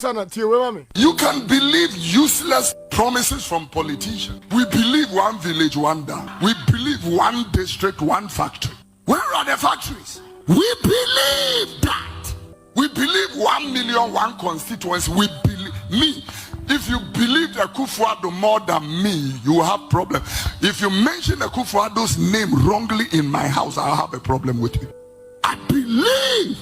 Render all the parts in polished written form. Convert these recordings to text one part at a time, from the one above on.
You can believe useless promises from politicians. We believe one village, one dam. We believe one district, one factory. Where are the factories? We believe that. We believe 1 million, one constituency. We believe me. If you believe Akuffo Addo more than me, you will have problem. If you mention Akuffo Addo's name wrongly in my house, I'll have a problem with you. I believe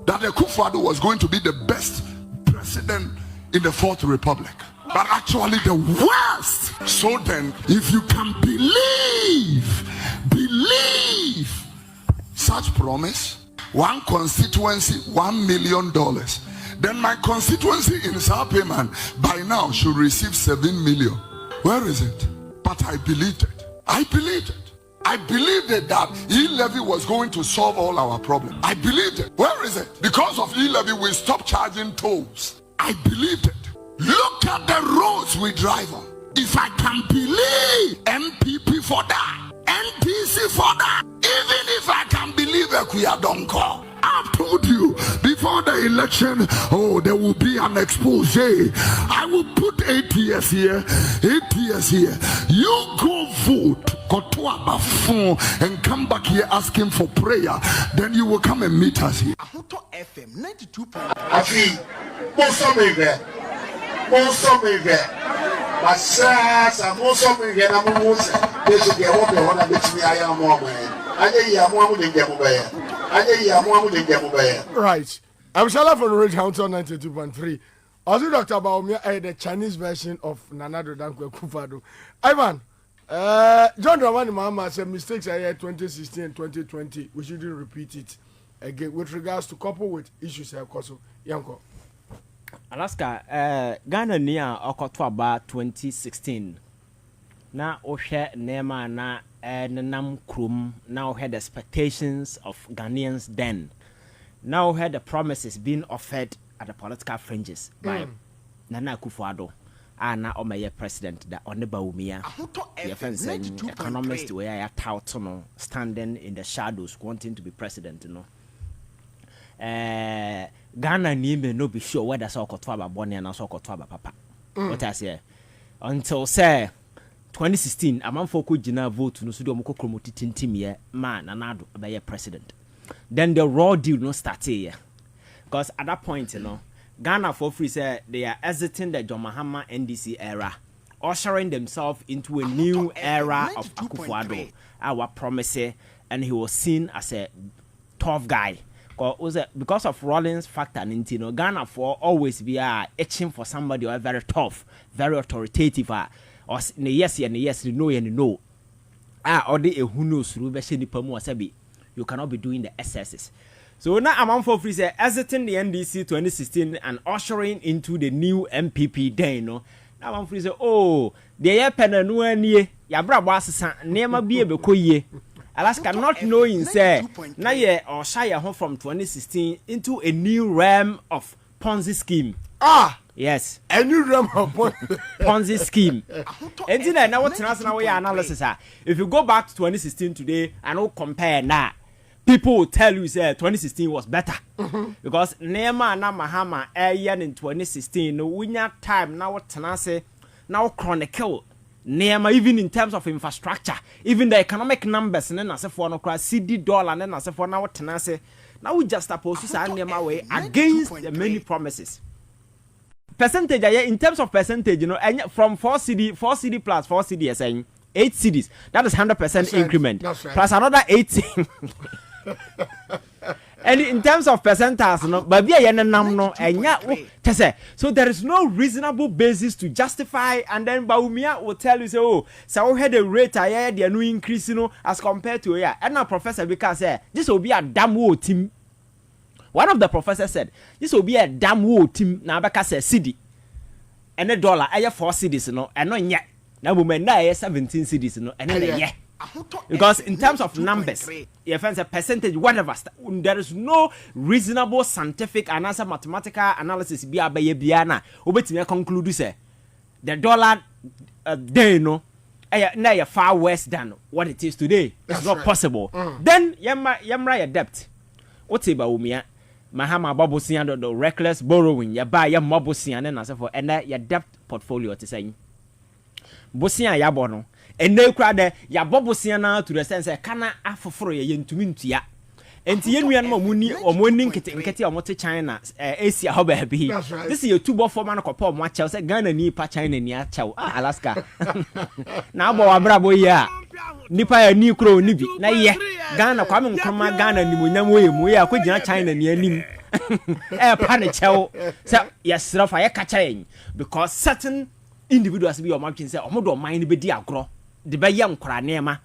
that Akuffo Addo was going to be the best president in the Fourth Republic, but actually the worst. So then, if you can believe such promise, one constituency, $1 million, then my constituency in South Payman by now should receive 7 million. Where is it? But I believed it. I believed it. I believed it that e-levy was going to solve all our problems. I believed it. Where is it? Because of e-levy, we stopped charging tolls. I believed it. Look at the roads we drive on. If I can believe MPP for that, NPC for that, even if I can believe Akuffo Addo, I've told you before the election, there will be an expose. I will put 8 years here, 8 years here. You go vote, go to a phone and come back here asking for prayer. Then you will come and meet us here. FM 92. Right. I'm Shala from Ridge Hounton 92.3. Also, Dr. Bawumia, the Chinese version of Nanado Dankwe Akuffo Addo. Ivan, John Dramani Mahama said mistakes are here 2016 and 2020. We shouldn't repeat it again with regards to couple with issues. Yanko. Alaska, Ghana near Okoto about 2016. Now, Oshe Nema na Nam Krum now had expectations of Ghanaians then. Now had the promises being offered at the political fringes by Nana Akuffo Addo. Na Omaye president that on the Bawumia. The economist where I tout standing in the shadows wanting to be president, Ghana may no be sure whether so Kotwaba Bonnie and also Kotwaba Papa. What I say until say 2016, a man for Kujina vote to Nusudo Moko Kromoti Timia, man, and Addo by president. Then the raw deal no start here. Because at that point, Ghana for free said they are exiting the John Mahama NDC era, ushering themselves into a new era of Akuffo Addo, our promise, and he was seen as a tough guy. Because of Rawlings factor, Ghana for always be itching for somebody who are very tough, very authoritative, or yes, and yes, no, and no. Or they who knows through Besheni you cannot be doing the excesses. So now I'm on for free say exiting the NDC 2016 and ushering into the new MPP day, Now I'm free say, the year penanu ya bra boss nema be ye. Alaska not knowing say na ye or shy home from 2016 into a new realm of Ponzi scheme. Yes, a new realm of Ponzi scheme. And then now what analysis if you go back to 2016 today and not compare now, people will tell you say 2016 was better because Nema na Mahama in 2016 no winner time now what now chronicle Nema even in terms of infrastructure, even the economic numbers and then as for no cross CD dollar and then as for now what now we just supposed to say Nema way against the many promises. Percentage in terms of percentage, from 4 CD plus 4 CD is saying 8 CDs. That is 100% increment. That's right. Plus another 18. And in terms of percentage, so there is no reasonable basis to justify, and then Bawumia will tell you, so we had a rate I the new increase, as compared to and now Professor Bika said this will be a damn woe team. One of the professors said this will be a damn woe team. Now Baka says CD and a dollar, I have 4 CDs, and not yet. Now we may 17 CDs, and then yeah. Because in terms of numbers, if it's a percentage, whatever, there is no reasonable scientific and answer mathematical analysis. Be a biana. Obeti conclude say the dollar day now far worse than what it is today. It's not possible. Then yamra debt. What's about Bawumia? Mahama Babusian the reckless borrowing, ya buy ya Mobusian and as for and your debt portfolio to say. Bosia Yabono, and they cried ya Bobusiana to the sense I cannot afford yen to mean to ya. And Tian Muni or Morning Kitty or Mote China, Asia Hobby. This is your 2 for man of Paul Match, I Ghana ni pa China near Chow, Alaska. Now, Bravo, ya. Nipa ya new crow nibi na ye Ghana kwame nkroma Ghana ni munyam we akwagina China ni anim pa ne chew say yesra fa ye ka kire because certain individuals be your matching say omodo man ni be di agro de be ye nkora nema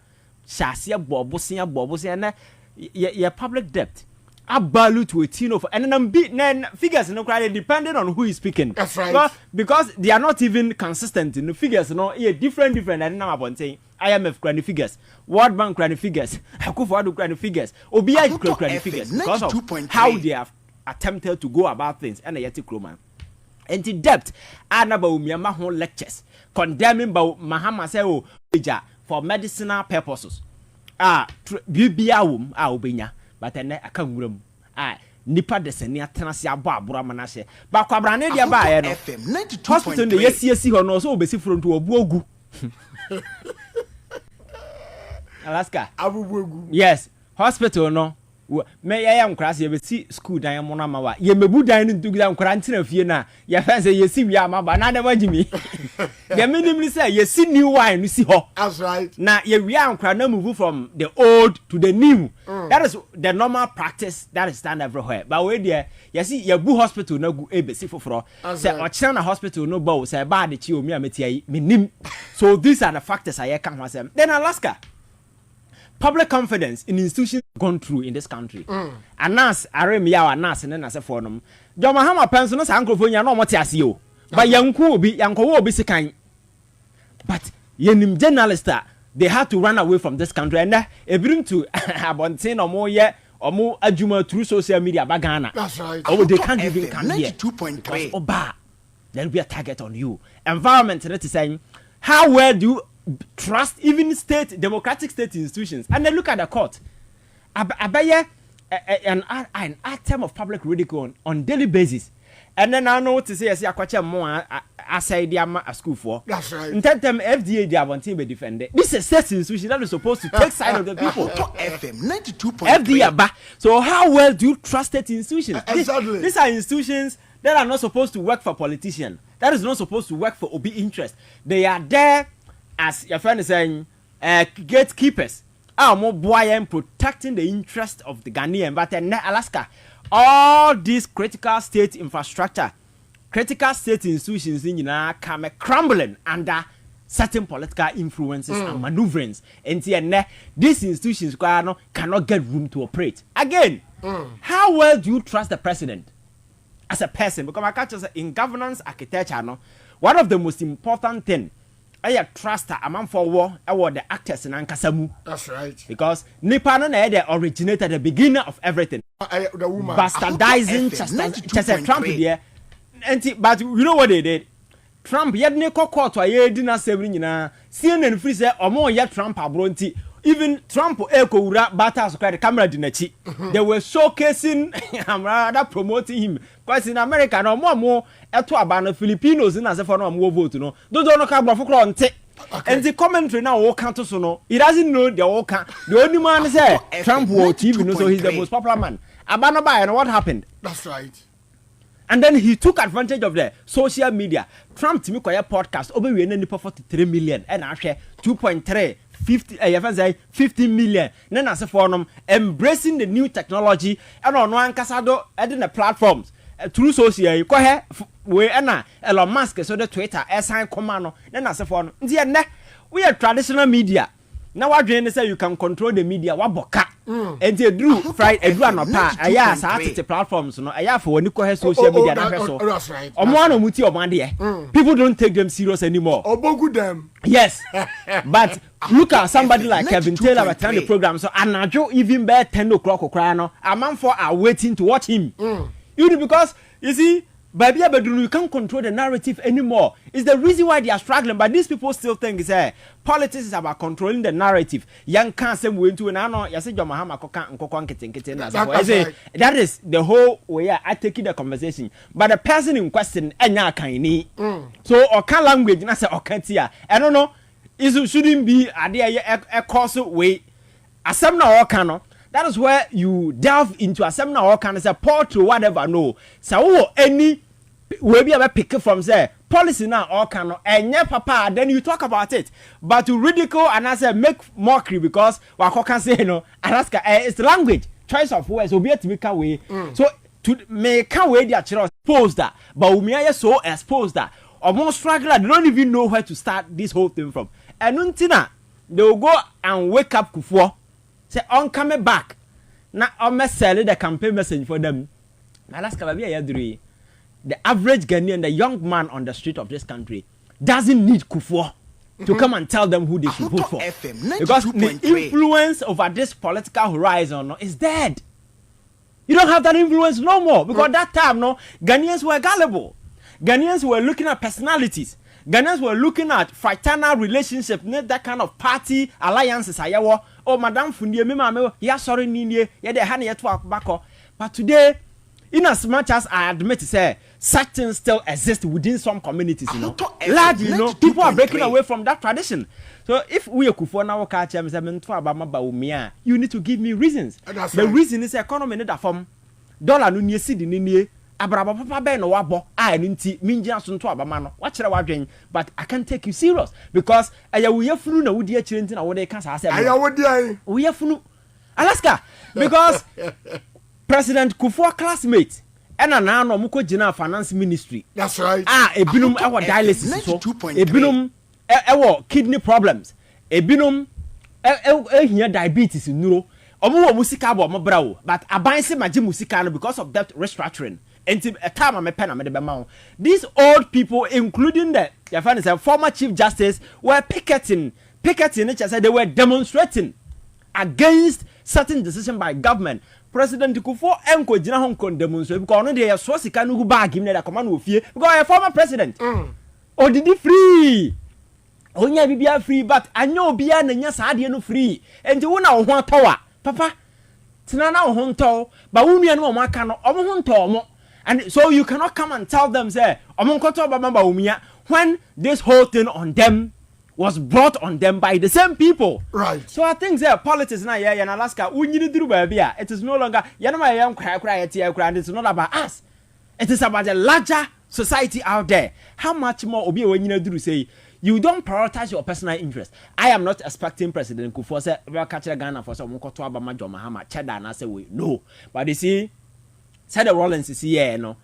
hyase bobosia na ye public debt abalu to a teen of and then be figures no cry depending on who is speaking. That's right. Because they are not even consistent in the figures, no, different and now I'm saying IMF granny figures, World Bank granny figures, Akuffo Addo granny figures, OBI granny figures because of how they have attempted to go about things and a yeti kroma. And the debt Bawumia Mahon lectures condemning Mahama say for medicinal purposes. Bibiawum obenya. But I can't room. Nipa de senia tenasi abo abura manase. Ba kwabra ne dia ba ye no. Hospital ne yesi ho no so obesi front to obu ogu. Alaska. Abubu. Yes, hospital no. Me ya nkras ye besi school dan mo na ma wa. Ye mebu dan ni ntugu dan nkra ntina fie na. Ye fa say yesi wi ama ba na da wagimi. Ye minimally say yesi new wine si ho. That's right. Now ye wi nkra na move from the old to the new. That is the normal practice that is done everywhere. But we there, you see, your bu hospital no go ebesi foforo. Say or na hospital no bow say ba de chi omi ameti minim. So these are the factors I can say. Then Alaska. Public confidence in institutions gone through in this country. Anas aremia anas and as a forum. John Mahama pension is Akuffo no motiasio. But yanko obi sekan. But yenim journalist they had to run away from this country and bring to Abontin or more yet or more adjuma through social media bagana. That's right. Oh, they can't even come here. 92.3. Oba, there'll be a target on you. Environment, that is saying, how well do you trust even democratic state institutions? And then look at the court. Abaye an item of public ridicule on daily basis. And then I know to say, I see a question more. I say they are a school for. That's right. In that time, FDA, they are wanting to defend it. This is a state institution that is supposed to take side of the people. FM 92.3. FDA, so how well do you trust state institutions? Exactly. These are institutions that are not supposed to work for politicians. That is not supposed to work for OB interest. They are there, as your friend is saying, gatekeepers. More boy protecting the interest of the Ghanaian, but in Alaska. All these critical state infrastructure, critical state institutions in come crumbling under certain political influences and maneuverings. And these institutions cannot get room to operate. Again, how well do you trust the president as a person? Because I catch us in governance architecture, one of the most important things I trust among for war or the actors in Ankasamu. That's right. Because Nippon originated the beginning of everything. The woman. Bastardizing just Trump there. But you know what they did? Trump yet ne court or ye dinner 7 CNN free say or more yet Trump abronti. Even Trump echo battles the camera dinachi. They were showcasing I'm rather promoting him. Because in America no more eto abano Filipinos in as if for no more vote no. Don't camera for cronte. And the commentary now all count so no. He doesn't know the all can. The only man say Trump will TV no, so he's the most popular man. Abano by and what happened? That's right. And then he took advantage of the social media. Trump to me quiet podcast over we any 43 million and I share 2.3 50 million. Then as a forum embracing the new technology and on one casado adding the platforms through social you go here we Elon Musk so the Twitter assign command then as a forum we are traditional media. Now what you say you can control the media waboka and they drew Friday no pa aya sa platforms no aya for when you go social media na so that's right. Omo muti omo de people don't take them serious anymore. Obogu them. Yes. But look at somebody like Kevin Taylor attend the program so anajo even by 10 o'clock okra no a man for are waiting to watch him. You know, because you see Baby, you can't control the narrative anymore. It's the reason why they are struggling. But these people still think politics is about controlling the narrative. Young can't say we into and I know you say John Mahama that is the whole way I take the conversation. But the person in question so or can language and I say okay here. I don't know. It shouldn't be a course way. Asemna or cano. That is where you delve into a seminar or can say port to whatever no. So any will be able to pick from say policy now or can and yeah papa then you talk about it. But to ridicule and I say make mockery because what can say no Alaska it's the language choice of words will be to make away. So to make away their children expose that Bawumia is so exposed that almost struggler they don't even know where to start this whole thing from. And untina they will go and wake up Kuffour. Say on coming back. Now I'm selling the campaign message for them. The average Ghanaian, the young man on the street of this country, doesn't need Kuffour to come and tell them who they should vote for. Because the influence over this political horizon is dead. You don't have that influence no more. Because that time, Ghanaians were gullible. Ghanaians were looking at personalities. Ghanaians were looking at fraternal relationship, not that kind of party alliances. Oh, Madame Fundia, me ya sorry ninie, ya de hani yetu akubako. But today, in as much as I admit to say, such things still exist within some communities, largely, people are breaking away from that tradition. So if we are Kuffour now catch them, Bawumia, you need to give me reasons. The reason is economy in that form. Dollar no nye sidi ni abraba papa be no wabo nti minjina so nto abama wa kire wadwen but I can't take you serious because aya wo yafunu na wodi akire nti na wo de ka sa ase aya wodi ai wo yafunu Alaska because President Kuffour classmate ena na no mko gina finance ministry. That's right. Ebinum ewo dialysis so ebinum ewo kidney problems ebinum ehia diabetes nuro omo musika bo mo brawo but aban se magi musika no because of that restructuring. And a time I'm a pen, I'm a these old people, including the former Chief Justice, were picketing each other. They were demonstrating against certain decision by government. President Kuffour enko jina Hong Kong demonstrate because no dey so sika no go bag him na command wo fie because a former president. Oh, did he free? Onya bibia free but anyo bia na nya saade no free. Enti wo na wo ho towa. Papa, tinana wo ho to, ba wo nua no o maka no o ho to mo. And so you cannot come and tell them, say, when this whole thing on them was brought on them by the same people. Right. So I think politics now in Alaska, we need to do it is no longer, and it's not about us. It is about the larger society out there. How much more obi when you do say you don't prioritize your personal interest. I am not expecting President Kuffour say we catch Ghana for some John Mahama cheddar and I say we no. But you see, said the Rawlings is here, no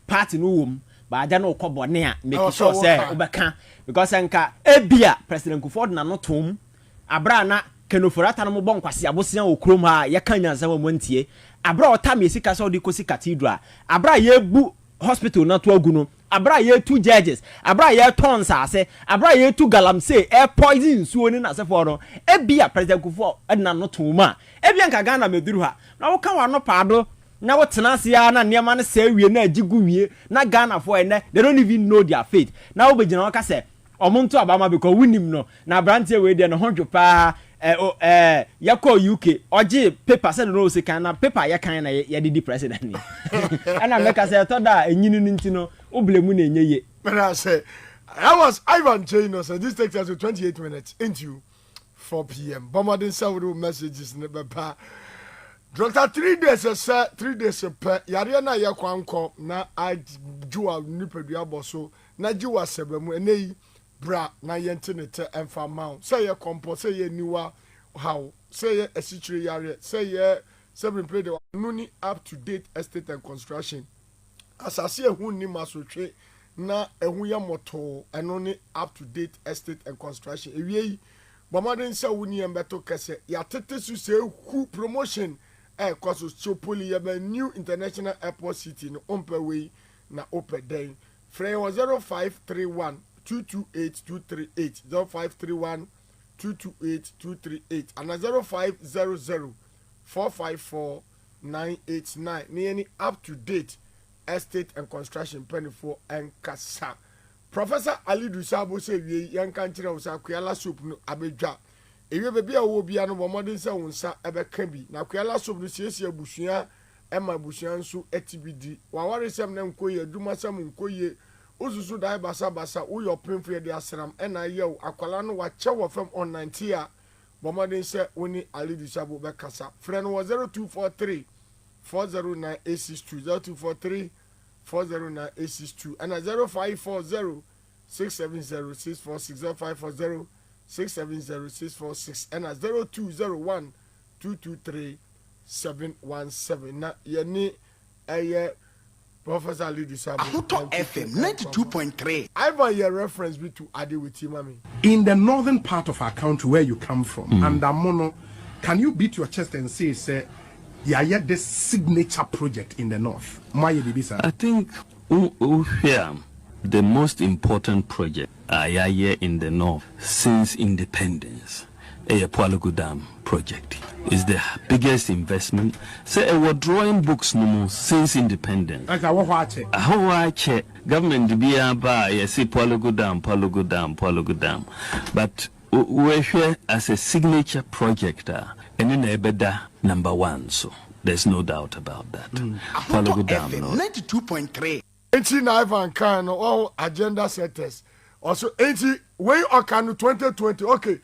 party no but I don't know Kobonea make sure say Obeka because enka ebia President Kuffour na not home abra na kenofurata no bon kwase abosia okrom ha ye kanya nzama montie abra otam yesika so de kosi cathedral abra ye bu hospital na to agu no abra ye two judges abra ye tons ase abra ye two galamsey air poison suo ni na se for no ebia President Kuffour na not home a ebia nka Ghana meduru ha na wo ka wa no paado na what tenasia na niema na say wie na agigu wie na Ghana for ene they don't even know their fate na obegina waka say omonto abama because winim no na brantie we dey no hodwo pa yakọ UK oje paper say no say kan na paper ya kan na ya didi president ni ana meka say to da enyinu nti no oblemu na enyeye but I say I was Ivan Chino so this takes us to 28 minutes into 4 p.m. Bombarding several messages in the paper. Doctor 3 days sir 3 days per yare na ye kwanko na ajua nipadua boso na jiwa sebemu enei bra na yentinete emfa maun say ye compo say ye niwa how say ye esichire yare say ye seven play the nuni up to date estate and construction asase ehun ni masotwe na ehun ya moto eno ni up to date estate and construction ewie bomaden say wuni embeto kese ya tete su say who promotion cause Chopoli yaba new international airport city no Ompaway na Opeden. Frame 0531 228 238 0531 228 238 and 0500 454 989. Ni up to date estate and construction penifo and kasa. Professor Ali Dusabo say we young country of Sakuala soup no abedja. If you be a wobiano modern sounds ebe can na Kuala soup no siesi abusia Emma Bushian so etibidi. Wawari sem nem koye duma sam nkoye. Ususu dai basa basa uyo pimfre de asram ena yew akwala no wache wo fam on 90 a bomodin se woni Ali Dusabo be kasa. Friend was 0243 409 862 0243 409 862 and 0540 670 646 0540 670 646 and 0201 223 717 na yeni Professor Ali Dusabo FM 92.3. I have a reference to Adi with Timami. In the northern part of our country where you come from, and Amono, can you beat your chest and say, yeah, this signature project in the north? I think here the most important project here in the north since independence, Pualugu Dam project is the biggest investment. Say we're drawing books no since independence. Government say Pualugu Dam. But we're here as a signature project and in Ebeda number 1. So there's no doubt about that. Akuffo Addo 92.3. Enti na Ivan Khan all agenda setters. Also enti when you can 2020 okay.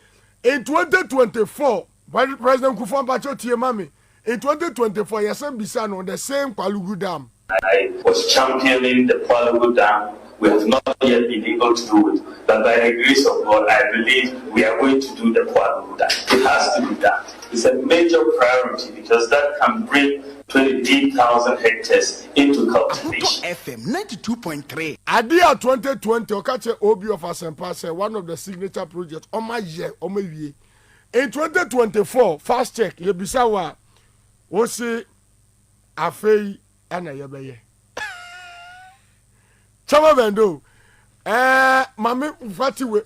In 2024, when President Kuffour Bacho Tiemami, in 2024, Yasen Bisano on the same Palugu Dam. I was championing the Palugu Dam. We have not yet been able to do it, but by the grace of God, I believe we are going to do the Palugu Dam. It has to be done. It's a major priority because that can bring 28,000 hectares into cultivation. FM 92.3. Adia 2020, Okache Obi of Asempa, one of the signature projects on my year, on my year. In 2024, fast check, Yebisawa, Osi, Afei, and Ayabeye. Chama Bendo, Mami Fatiwe.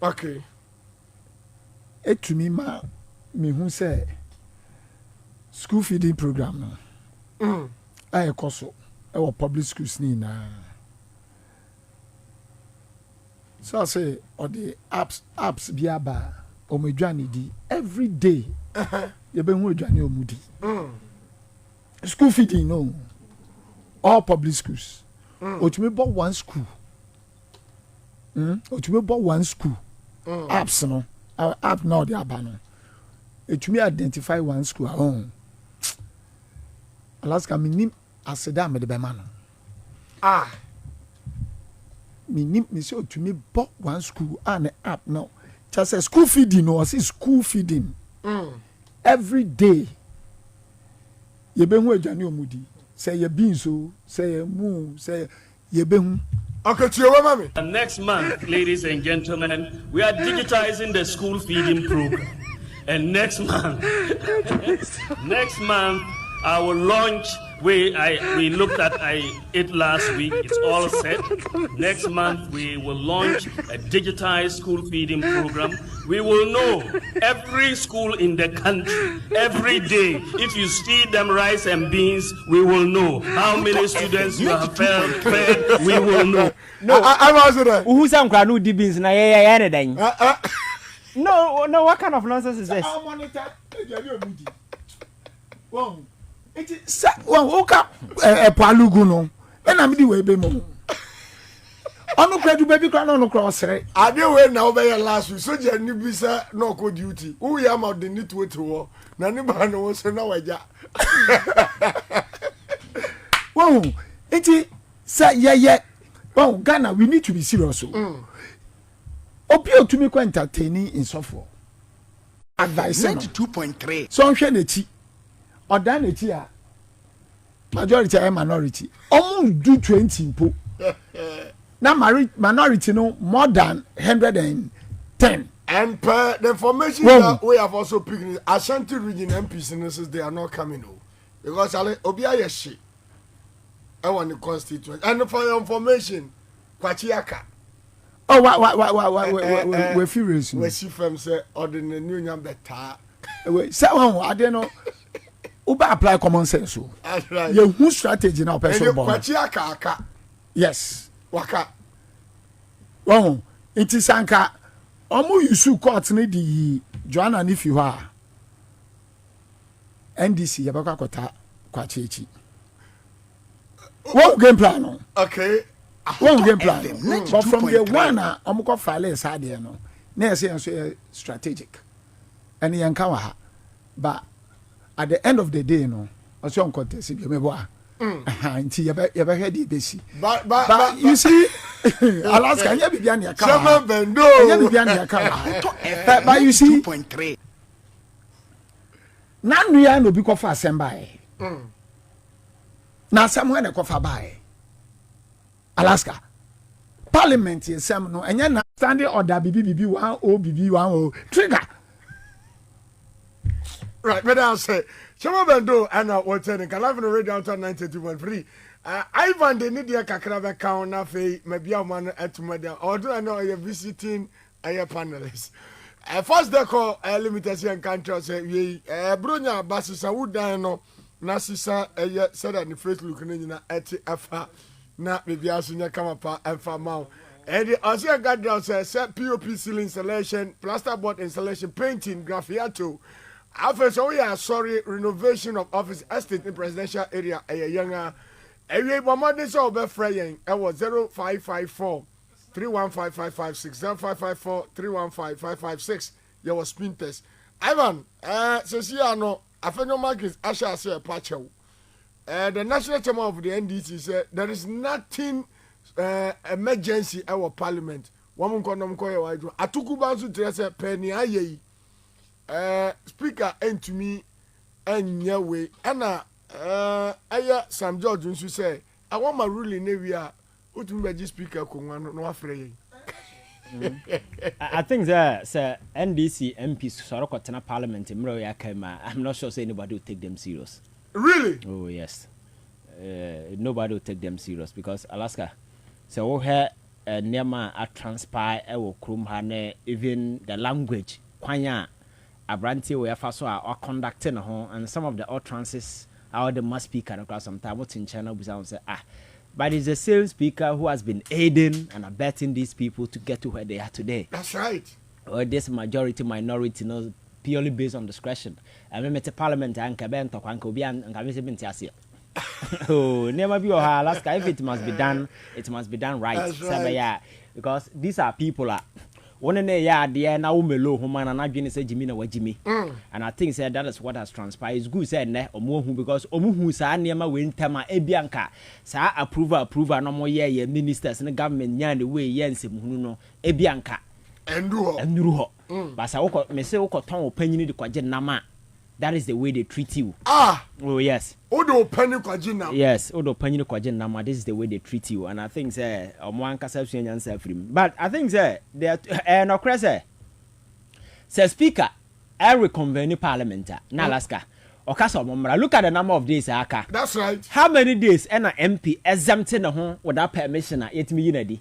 Okay. Et to me, me who say, school feeding program no I koso our public schools ni na so I say or the apps biaba o medwane di every day you be hu adwane o mudi school feeding no all public schools o to me but one school o to me but one school apps no our app now the aba no it to me identify one school alone. Alaska minim aseda me de be man. Minim me say to me but one school and app now. Just say school feeding or say school feeding. Every day. Ye be hu adwane omudi. Say ye bean so, say ye mu, say ye be hu. Okay, to your mommy. Next month, ladies and gentlemen, we are digitizing the school feeding program. And next month, I will launch we looked at it last week. It's all set. Next month we will launch a digitized school feeding program. We will know every school in the country every day. If you feed them rice and beans, we will know how many students you have fed. We will know. No, I'm also there. Who's some cranu di beans na anything? No. What kind of nonsense is this? I'll monitor. Well, it is well. Oka Palugu no. And I'm the way be mo. Ono kwadu baby kwa no cross re. Ade we na obey last week. So je ni bisa no ko duty. Who ya ma the need to wo. Na ni ba no so na waja. Wow, it is yeah. Well, Ghana, we need to be serious. Opio to me quite entertaining in software. Advice 92.3. So I'm sharing it. Or done it here. Majority and minority. Almost do 20 po. Now minority no more than 110. And per the information that we have also picked, Ashanti region MPs they are not coming home. Because Obia Yeshi. I want the constituent. And for your information, Kwachiaka. Oh, why, we're furious. We see from say, or the new number. Say, I don't know. Uba apply common sense. So you who strategy now person born. Yes. Waka. Well, it is anka. Omo yusu court ni di Joanna if you are. NDC yabaka kota kwa chechi. One game plan no. Okay. One game plan. But from the one omo file inside there no. Na say strategic. And yanka ha. But at the end of the day no, also on contest be me boa. Nti you be head the besi. But you see Alaska you be bian ya ka. Chama bendo. You be bian ya ka. But you see 2.3. Na nua no bi ko fa asembae. Na asem na ko fa bae. Alaska Parliament yesem no enye na standing order bibi 10 trigger. Right, but I'll say, Chama Bendo and what's in Calabria Radio 92.3. Ivan, they need your Kakraba count, Nafe, maybe a man at Madame, although I know you're visiting a panelist. First, they call limitation country, say, Brunia Bassisa would dino, Nasisa, said at the first looking at Afa, not maybe as soon as come up and farm out. And the Asia Gadra says, POP seal installation, plasterboard installation, painting, graffiato. After so we are sorry renovation of office estate in presidential area a younger area Mamadi so be fraying I was 0554 3155556 0554 3155556 there was spin test Ivan says you know afenyo markets asha say pacho the national chairman of the NDC said there is nothing emergency our parliament woman konom ko ye atuku bansu dress penny aye speaker and to me and your way Anna aya Sam George nso say I want my ruling area utumbeji speaker ko no afre I think that sir NDC MPs soroko tena parliament mro ya kema I'm not sure say anybody will take them serious. Really? Oh yes. Nobody will take them serious because Alaska so we have nema a transpire e wo krum ha na even the language kwanya Abranti we are so are conducting home and some of the utterances are the must speaker across sometimes what's in China we say but it's the same speaker who has been aiding and abetting these people to get to where they are today. That's right. Or this minority no purely based on discretion. I mean the parliament and Kaben to Kwanko be and Kamisim. Oh, never be Alaska. If it must be done, it must be done right. That's right. Because these are people one in a yard there now melo human and I've say Jimmy na Jimmy. And I think said that is what has transpired. It's good said ne omu because omu hu sa niema we ntama ebianka sa approval no mo ye ministers in the government nya the way ye nsem hunu no ebianka enduru ho but sa woko me say woko ton opanyini de kwaje nama. That is the way they treat you. Oh yes. Odo opanyini kwaje nama. Yes, odo opanyini kwaje nama. This is the way they treat you, and I think say omwan kasa suanya nsa free. But I think say they no crese. Say speaker, every convene parliament na Alaska. Okasa omomra. Look at the number of days aka. That's right. How many days na MP exempting na ho without permission yetimi yinadi?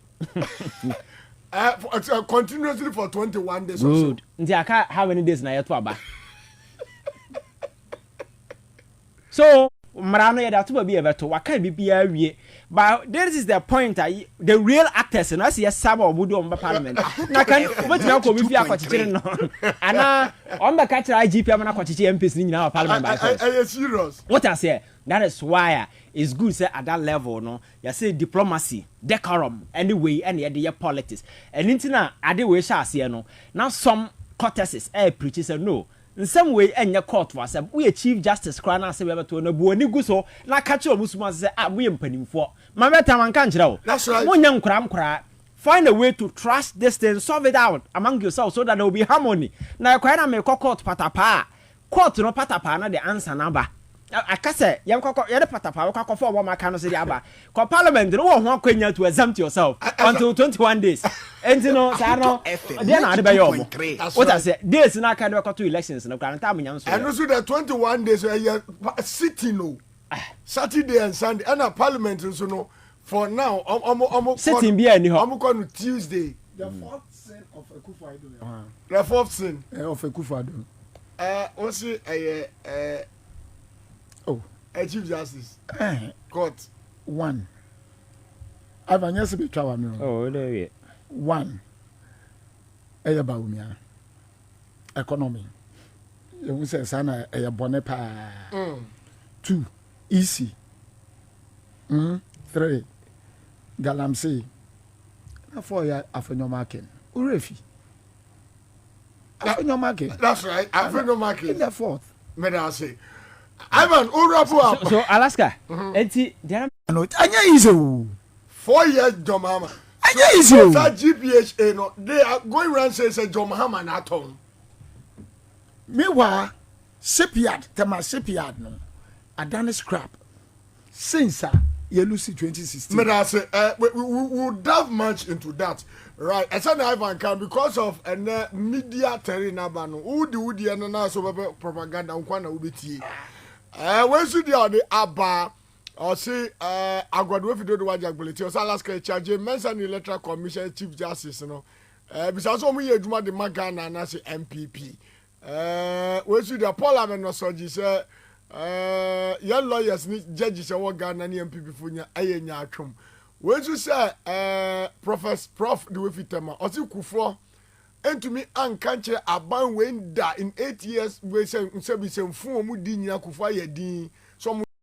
Continuously for 21 days. Good. Nti aka how many days na yeto aba? So, Marano ya that will be able to what can be a but this is the point the real actors and I see a sub or would on the parliament. Now can what now go with your question and on the catcher IGP and MPs in our parliament. I serious. What I say that is why it's good say at that level no you say diplomacy decorum anyway any other politics and intina ade we shall see no now some courtesies preachers no in some way enya court was we chief justice krana say we to no bu oni guso na ka che omusuma say we mpanimfo ma beta man kan kire wo that's right wonya nkura find a way to trust this thing solve it out among yourselves so that there will be harmony na kwa na me court patapa court no patapa na the answer number akase yam kokko ye de patapa kokko for one maka no say aba ko parliament no wo ho akwanya to exempt yourself until 21 days and no say no dey na ade be yo what I say days na ka de to elections no kan time nyam so and so the 21 days sitting no Saturday and Sunday and a parliament so no for now sitting be any ho on Tuesday the fourth sin of Akuffo Addo the fourth sin of Akuffo Addo what's it Oh. A Chief Justice. Court. 1. Ivan, yes, be travel me. Oh, there you 1. Bawumia. Economy. You say sana bonepa. 2. Easy. 3. Galamsey. 4 year afenyo market. Urefi. Afenyo market. That's right. Afenyo market. In the 4th. May I say. Ivan, urapu up. So Alaska. Enti there no anya easy. 4 years John Mahama. Anya easy. That GPHA no, they are going around saying John Mahama na town. Meanwhile, shipyard, tema shipyard no. Adane scrap. Since you lose 2016. May I say, we would delve much into that. Right. I said Ivan can because of a media terrain abano. Who the and so propaganda unkwana ubiti. When should the Abba or say Agwadwe Fido Wajability or Alaska charge mention the electoral commission chief justice, you know. Because so many Juma the Magana and as MPP. When should the Parliament or so say young lawyers need judges or Ghana and MPP for your ayenya come. When you say Prof the Wifitema or see Kuffour and to me uncancer aban when da in 8 years we say we say phone mu di nya Kuffour ye din